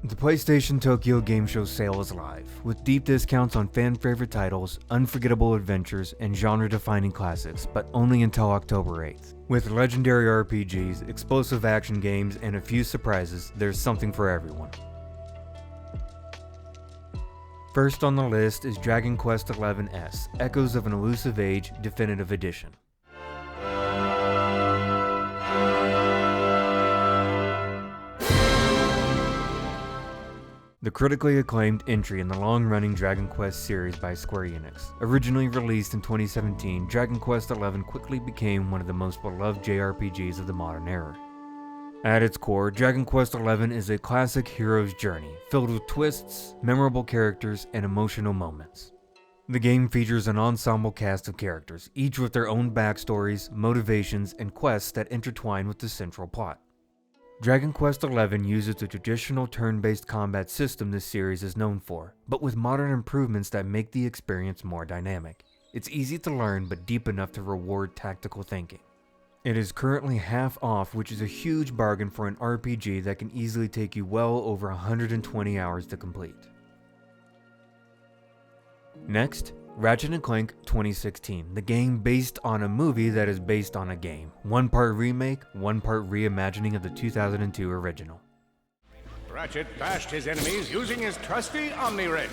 The PlayStation Tokyo Game Show sale is live, with deep discounts on fan-favorite titles, unforgettable adventures, and genre-defining classics, but only until October 8th. With legendary RPGs, explosive action games, and a few surprises, there's something for everyone. First on the list is Dragon Quest XI-S, Echoes of an Elusive Age Definitive Edition. The critically acclaimed entry in the long-running Dragon Quest series by Square Enix. Originally released in 2017, Dragon Quest XI quickly became one of the most beloved JRPGs of the modern era. At its core, Dragon Quest XI is a classic hero's journey, filled with twists, memorable characters, and emotional moments. The game features an ensemble cast of characters, each with their own backstories, motivations, and quests that intertwine with the central plot. Dragon Quest XI uses the traditional turn-based combat system this series is known for, but with modern improvements that make the experience more dynamic. It's easy to learn, but deep enough to reward tactical thinking. It is currently half off, which is a huge bargain for an RPG that can easily take you well over 120 hours to complete. Next, Ratchet Clank 2016, the game based on a movie that is based on a game. One part remake, one part reimagining of the 2002 original. Ratchet bashed his enemies using his trusty Omni Wrench.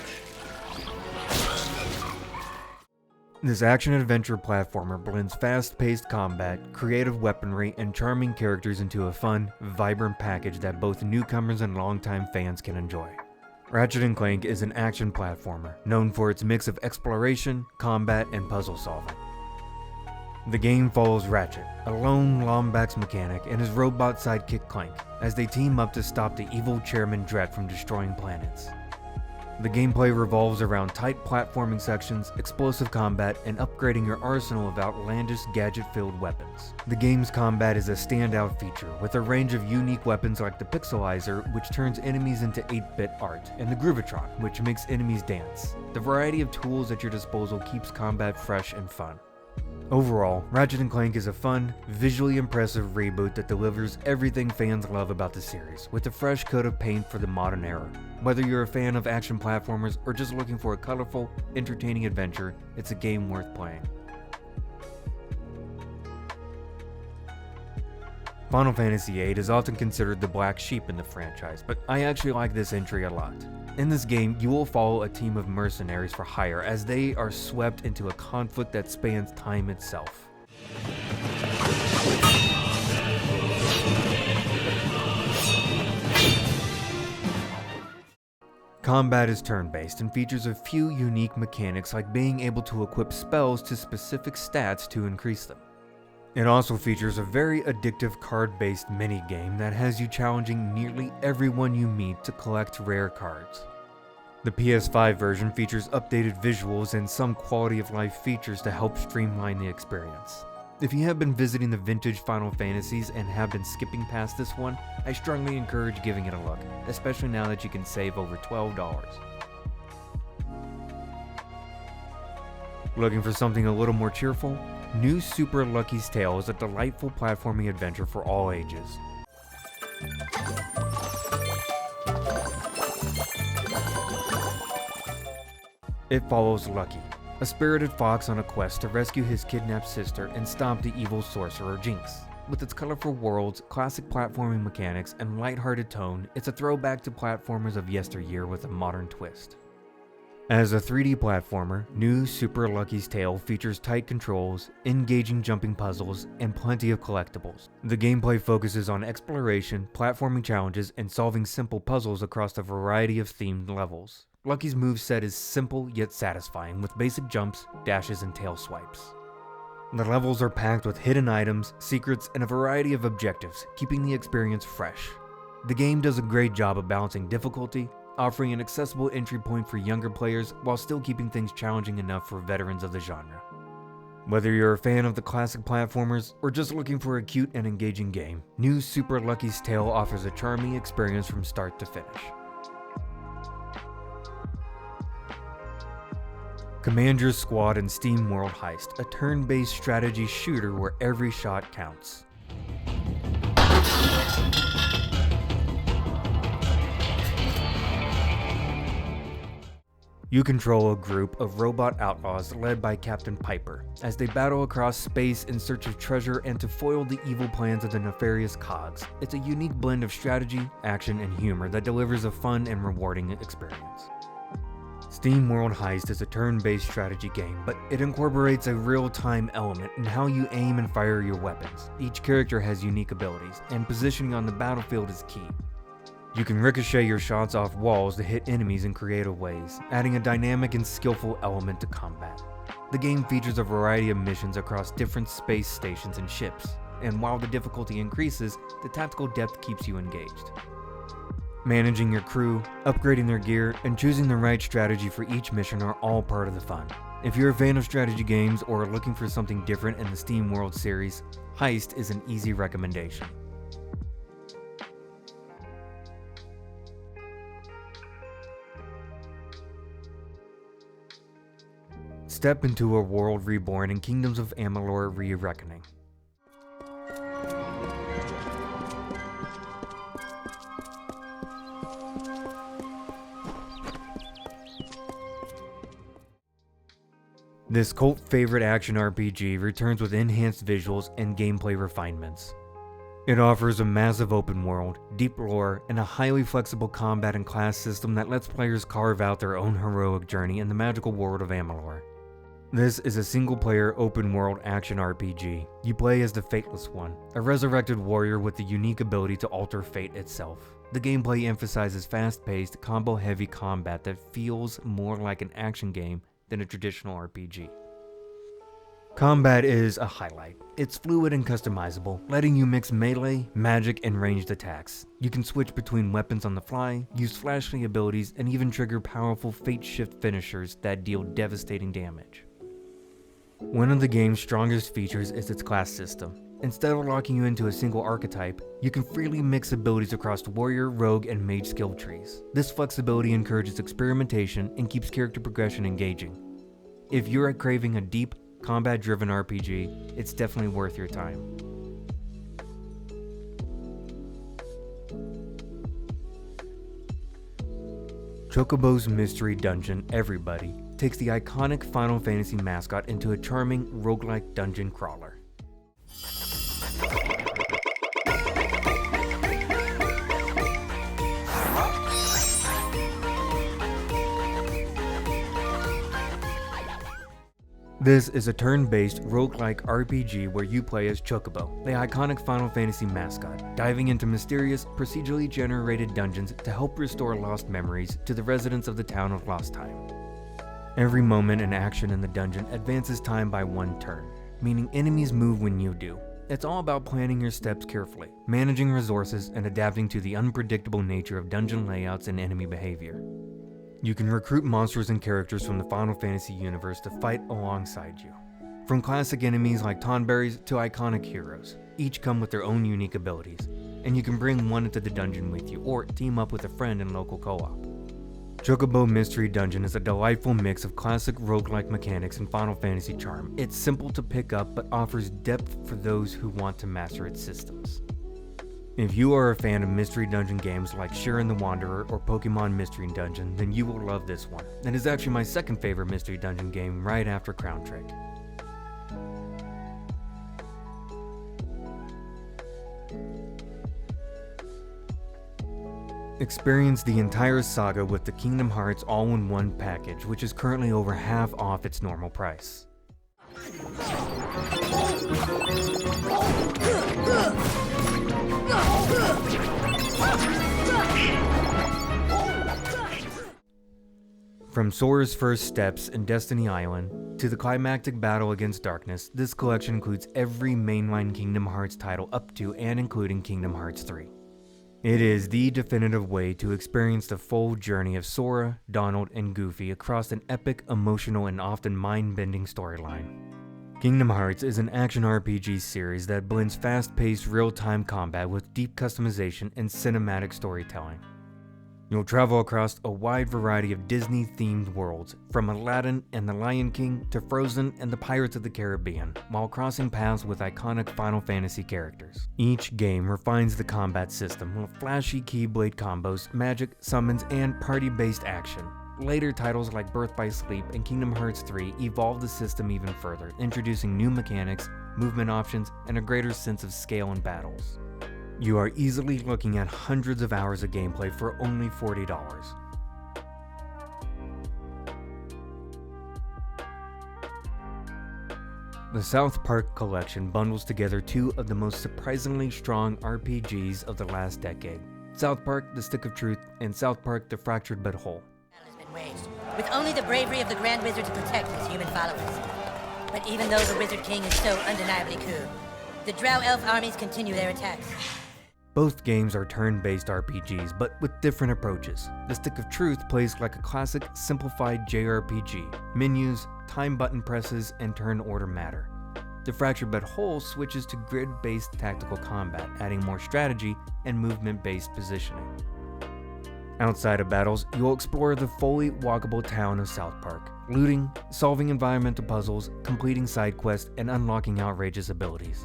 This action-adventure platformer blends fast-paced combat, creative weaponry, and charming characters into a fun, vibrant package that both newcomers and longtime fans can enjoy. Ratchet & Clank is an action platformer, known for its mix of exploration, combat, and puzzle solving. The game follows Ratchet, a lone Lombax mechanic, and his robot sidekick Clank, as they team up to stop the evil Chairman Dredd from destroying planets. The gameplay revolves around tight platforming sections, explosive combat, and upgrading your arsenal of outlandish gadget-filled weapons. The game's combat is a standout feature, with a range of unique weapons like the Pixelizer, which turns enemies into 8-bit art, and the Groovatron, which makes enemies dance. The variety of tools at your disposal keeps combat fresh and fun. Overall, Ratchet & Clank is a fun, visually impressive reboot that delivers everything fans love about the series, with a fresh coat of paint for the modern era. Whether you're a fan of action platformers or just looking for a colorful, entertaining adventure, it's a game worth playing. Final Fantasy VIII is often considered the black sheep in the franchise, but I actually like this entry a lot. In this game, you will follow a team of mercenaries for hire as they are swept into a conflict that spans time itself. Combat is turn-based and features a few unique mechanics like being able to equip spells to specific stats to increase them. It also features a very addictive card-based minigame that has you challenging nearly everyone you meet to collect rare cards. The PS5 version features updated visuals and some quality-of-life features to help streamline the experience. If you have been visiting the vintage Final Fantasies and have been skipping past this one, I strongly encourage giving it a look, especially now that you can save over $12. Looking for something a little more cheerful? New Super Lucky's Tale is a delightful platforming adventure for all ages. It follows Lucky, a spirited fox on a quest to rescue his kidnapped sister and stop the evil sorcerer Jinx. With its colorful worlds, classic platforming mechanics, and lighthearted tone, it's a throwback to platformers of yesteryear with a modern twist. As a 3D platformer, New Super Lucky's Tale features tight controls, engaging jumping puzzles, and plenty of collectibles. The gameplay focuses on exploration, platforming challenges, and solving simple puzzles across a variety of themed levels. Lucky's moveset is simple yet satisfying, with basic jumps, dashes, and tail swipes. The levels are packed with hidden items, secrets, and a variety of objectives, keeping the experience fresh. The game does a great job of balancing difficulty, offering an accessible entry point for younger players while still keeping things challenging enough for veterans of the genre. Whether you're a fan of the classic platformers or just looking for a cute and engaging game, New Super Lucky's Tale offers a charming experience from start to finish. Commander's Squad and SteamWorld Heist, a turn-based strategy shooter where every shot counts. You control a group of robot outlaws led by Captain Piper, as they battle across space in search of treasure and to foil the evil plans of the nefarious Cogs. It's a unique blend of strategy, action, and humor that delivers a fun and rewarding experience. SteamWorld Heist is a turn-based strategy game, but it incorporates a real-time element in how you aim and fire your weapons. Each character has unique abilities, and positioning on the battlefield is key. You can ricochet your shots off walls to hit enemies in creative ways, adding a dynamic and skillful element to combat. The game features a variety of missions across different space stations and ships, and while the difficulty increases, the tactical depth keeps you engaged. Managing your crew, upgrading their gear, and choosing the right strategy for each mission are all part of the fun. If you're a fan of strategy games or are looking for something different in the SteamWorld series, Heist is an easy recommendation. Step into a world reborn in Kingdoms of Amalur Re-Reckoning. This cult favorite action RPG returns with enhanced visuals and gameplay refinements. It offers a massive open world, deep lore, and a highly flexible combat and class system that lets players carve out their own heroic journey in the magical world of Amalur. This is a single-player open-world action RPG. You play as the Fateless One, a resurrected warrior with the unique ability to alter fate itself. The gameplay emphasizes fast-paced, combo-heavy combat that feels more like an action game than a traditional RPG. Combat is a highlight. It's fluid and customizable, letting you mix melee, magic, and ranged attacks. You can switch between weapons on the fly, use flashy abilities, and even trigger powerful fate shift finishers that deal devastating damage. One of the game's strongest features is its class system. Instead of locking you into a single archetype, you can freely mix abilities across warrior, rogue, and mage skill trees. This flexibility encourages experimentation and keeps character progression engaging. If you're craving a deep, combat-driven RPG, it's definitely worth your time. Chocobo's Mystery Dungeon Everybody takes the iconic Final Fantasy mascot into a charming, roguelike dungeon crawler. This is a turn-based roguelike RPG where you play as Chocobo, the iconic Final Fantasy mascot, diving into mysterious, procedurally generated dungeons to help restore lost memories to the residents of the town of Lost Time. Every moment and action in the dungeon advances time by one turn, meaning enemies move when you do. It's all about planning your steps carefully, managing resources, and adapting to the unpredictable nature of dungeon layouts and enemy behavior. You can recruit monsters and characters from the Final Fantasy universe to fight alongside you. From classic enemies like Tonberries to iconic heroes, each come with their own unique abilities, and you can bring one into the dungeon with you or team up with a friend in local co-op. Chocobo Mystery Dungeon is a delightful mix of classic roguelike mechanics and Final Fantasy charm. It's simple to pick up but offers depth for those who want to master its systems. If you are a fan of Mystery Dungeon games like Shiren the Wanderer or Pokemon Mystery Dungeon, then you will love this one. It is actually my second favorite Mystery Dungeon game right after Crown Trick. Experience the entire saga with the Kingdom Hearts all-in-one package, which is currently over half off its normal price. From Sora's first steps in Destiny Island to the climactic battle against darkness, this collection includes every mainline Kingdom Hearts title up to and including Kingdom Hearts 3. It is the definitive way to experience the full journey of Sora, Donald, and Goofy across an epic, emotional, and often mind-bending storyline. Kingdom Hearts is an action RPG series that blends fast-paced real-time combat with deep customization and cinematic storytelling. You'll travel across a wide variety of Disney-themed worlds, from Aladdin and the Lion King to Frozen and the Pirates of the Caribbean, while crossing paths with iconic Final Fantasy characters. Each game refines the combat system with flashy Keyblade combos, magic, summons, and party-based action. Later titles like Birth by Sleep and Kingdom Hearts 3 evolved the system even further, introducing new mechanics, movement options, and a greater sense of scale in battles. You are easily looking at hundreds of hours of gameplay for only $40. The South Park Collection bundles together two of the most surprisingly strong RPGs of the last decade: South Park: The Stick of Truth and South Park: The Fractured But Whole. Has been waged, with only the bravery of the Grand Wizard to protect his human followers. But even though the Wizard King is so undeniably cool, the Drow Elf armies continue their attacks. Both games are turn-based RPGs, but with different approaches. The Stick of Truth plays like a classic, simplified JRPG. Menus, time button presses, and turn order matter. The Fractured But Whole switches to grid-based tactical combat, adding more strategy and movement-based positioning. Outside of battles, you'll explore the fully walkable town of South Park, looting, solving environmental puzzles, completing side quests, and unlocking outrageous abilities.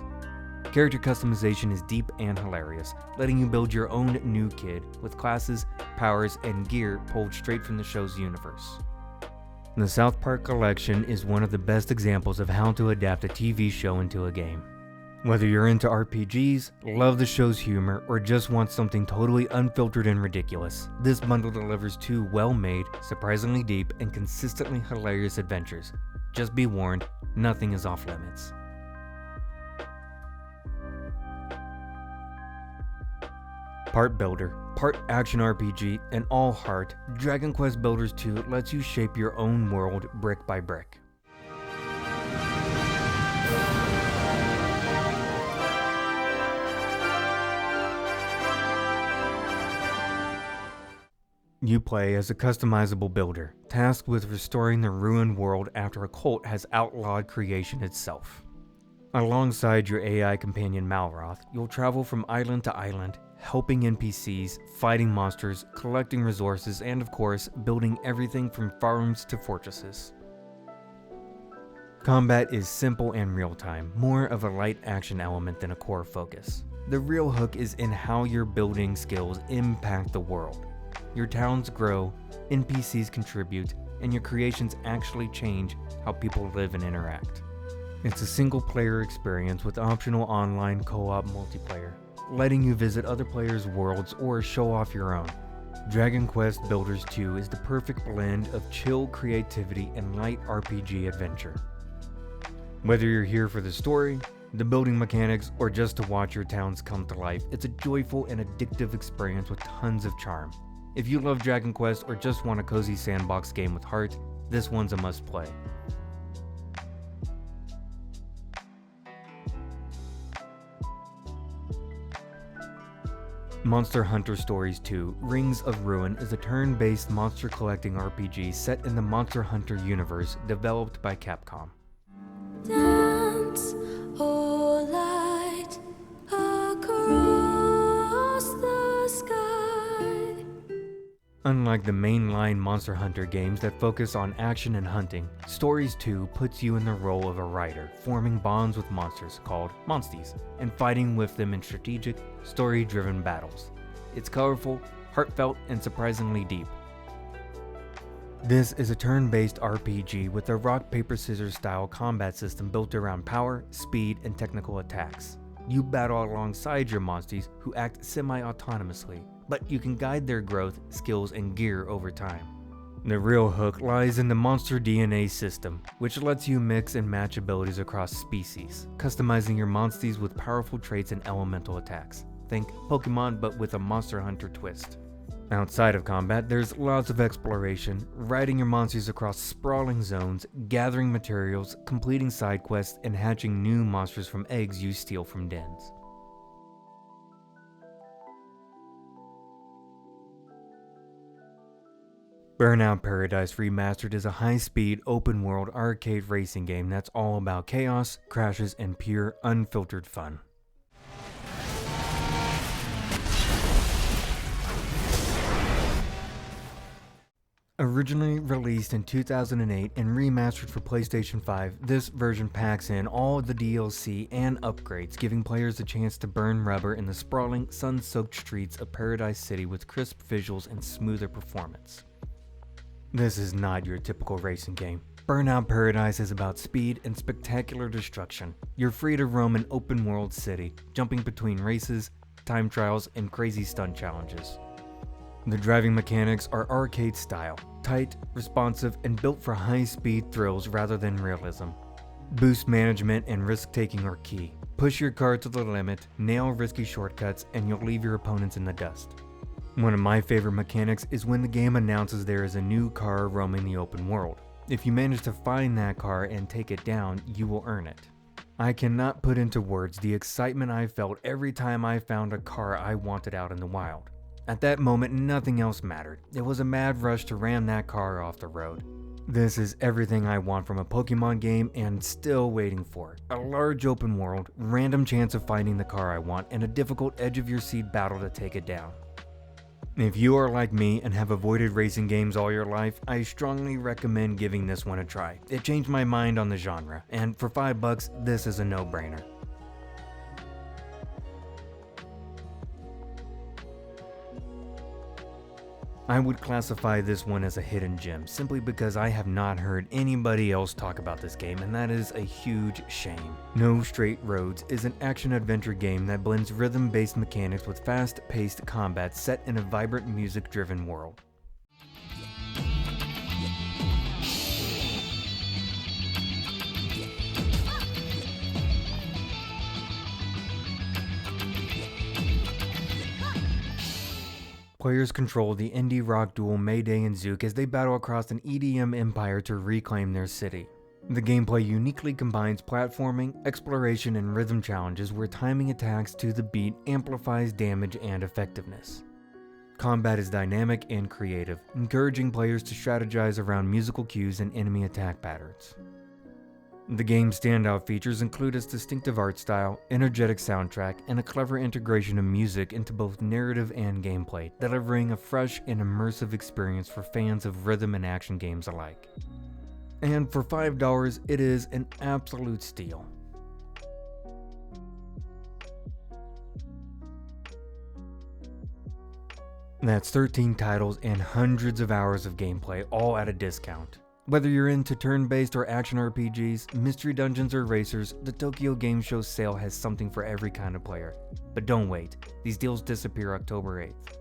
Character customization is deep and hilarious, letting you build your own new kid with classes, powers, and gear pulled straight from the show's universe. The South Park Collection is one of the best examples of how to adapt a TV show into a game. Whether you're into RPGs, love the show's humor, or just want something totally unfiltered and ridiculous, this bundle delivers two well-made, surprisingly deep, and consistently hilarious adventures. Just be warned, nothing is off limits. Part builder, part action RPG, and all heart, Dragon Quest Builders 2 lets you shape your own world brick by brick. You play as a customizable builder, tasked with restoring the ruined world after a cult has outlawed creation itself. Alongside your AI companion Malroth, you'll travel from island to island, helping NPCs, fighting monsters, collecting resources, and of course, building everything from farms to fortresses. Combat is simple and real-time, more of a light action element than a core focus. The real hook is in how your building skills impact the world. Your towns grow, NPCs contribute, and your creations actually change how people live and interact. It's a single-player experience with optional online co-op multiplayer, letting you visit other players' worlds or show off your own. Dragon Quest Builders 2 is the perfect blend of chill creativity and light RPG adventure. Whether you're here for the story, the building mechanics, or just to watch your towns come to life, it's a joyful and addictive experience with tons of charm. If you love Dragon Quest or just want a cozy sandbox game with heart, this one's a must-play. Monster Hunter Stories 2: Rings of Ruin is a turn-based monster collecting RPG set in the Monster Hunter universe developed by Capcom. Dance, oh light, across the sky. Unlike the mainline Monster Hunter games that focus on action and hunting, Stories 2 puts you in the role of a rider, forming bonds with monsters called Monsties, and fighting with them in strategic, story-driven battles. It's colorful, heartfelt, and surprisingly deep. This is a turn-based RPG with a rock-paper-scissors style combat system built around power, speed, and technical attacks. You battle alongside your Monsties, who act semi-autonomously, but you can guide their growth, skills, and gear over time. The real hook lies in the Monster DNA system, which lets you mix and match abilities across species, customizing your Monsties with powerful traits and elemental attacks. Think Pokemon, but with a Monster Hunter twist. Outside of combat, there's lots of exploration, riding your Monsties across sprawling zones, gathering materials, completing side quests, and hatching new monsters from eggs you steal from dens. Burnout Paradise Remastered is a high-speed, open-world arcade racing game that's all about chaos, crashes, and pure, unfiltered fun. Originally released in 2008 and remastered for PlayStation 5, this version packs in all the DLC and upgrades, giving players a chance to burn rubber in the sprawling, sun-soaked streets of Paradise City with crisp visuals and smoother performance. This is not your typical racing game. Burnout Paradise is about speed and spectacular destruction. You're free to roam an open world city, jumping between races, time trials, and crazy stunt challenges. The driving mechanics are arcade style, tight, responsive, and built for high-speed thrills rather than realism. Boost management and risk-taking are key. Push your car to the limit, nail risky shortcuts, and you'll leave your opponents in the dust. One of my favorite mechanics is when the game announces there is a new car roaming the open world. If you manage to find that car and take it down, you will earn it. I cannot put into words the excitement I felt every time I found a car I wanted out in the wild. At that moment, nothing else mattered. It was a mad rush to ram that car off the road. This is everything I want from a Pokemon game and still waiting for. A large open world, random chance of finding the car I want, and a difficult edge-of-your-seat battle to take it down. If you are like me and have avoided racing games all your life, I strongly recommend giving this one a try. It changed my mind on the genre, and for $5, this is a no-brainer. I would classify this one as a hidden gem, simply because I have not heard anybody else talk about this game, and that is a huge shame. No Straight Roads is an action-adventure game that blends rhythm-based mechanics with fast-paced combat set in a vibrant music-driven world. Players control the indie rock duo Mayday and Zook as they battle across an EDM empire to reclaim their city. The gameplay uniquely combines platforming, exploration, and rhythm challenges where timing attacks to the beat amplifies damage and effectiveness. Combat is dynamic and creative, encouraging players to strategize around musical cues and enemy attack patterns. The game's standout features include its distinctive art style, energetic soundtrack, and a clever integration of music into both narrative and gameplay, delivering a fresh and immersive experience for fans of rhythm and action games alike. And for $5, it is an absolute steal. That's 13 titles and hundreds of hours of gameplay, all at a discount. Whether you're into turn-based or action RPGs, mystery dungeons or racers, the Tokyo Game Show sale has something for every kind of player. But don't wait, these deals disappear October 8th.